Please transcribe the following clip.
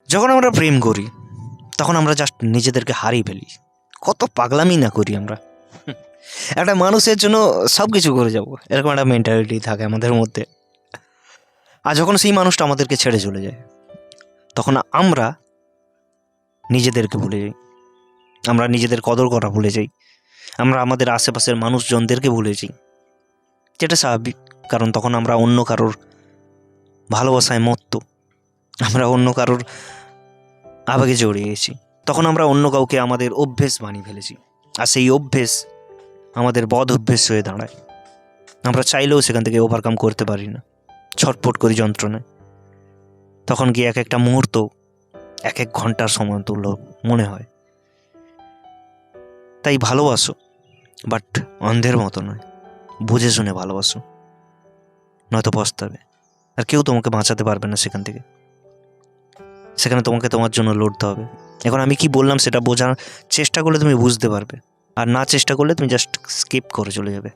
যখন আমরা প্রেম করি তখন আমরা জাস্ট নিজেদেরকে হারিয়ে ফেলি। কত পাগলামি না করি আমরা। একটা মানুষের জন্য সব কিছু করে যাব, এরকম একটা মেন্টালিটি থাকে আমাদের মধ্যে। আর যখন সেই মানুষটা আমাদেরকে ছেড়ে চলে যায় তখন আমরা নিজেদেরকে ভুলে যাই, আমরা নিজেদের কদর করা ভুলে যাই, আমরা আমাদের আশেপাশের মানুষজনদেরকে ভুলে যাই, যেটা স্বাভাবিক। কারণ তখন আমরা অন্য কারোর ভালোবাসায় মত্ত, আমরা অন্য কারোর আবেগে জড়িয়ে গেছি। তখন আমরা অন্য কাউকে আমাদের অভ্যেস বানিয়ে ফেলেছি, আর সেই অভ্যেস আমাদের বদ অভ্যেস হয়ে দাঁড়ায়। আমরা চাইলেও সেখান থেকে ওভারকাম করতে পারি না, ছটফট করি যন্ত্রণায়। তখন কি এক একটা মুহূর্ত এক এক ঘন্টার সময় তুল্য মনে হয়। তাই ভালোবাসো, বাট অন্ধের মতো নয়, বুঝে শুনে ভালোবাসো, নয়তো পস্তাবে। আর কেউ তোমাকে বাঁচাতে পারবে না সেখান থেকে। সেখানে তোমাকে তোমার জন্য লড়তে হবে। এখন আমি কি বললাম সেটা বোঝার চেষ্টা করলে তুমি বুঝতে পারবে, আর না চেষ্টা করলে তুমি জাস্ট স্কিপ করে চলে যাবে।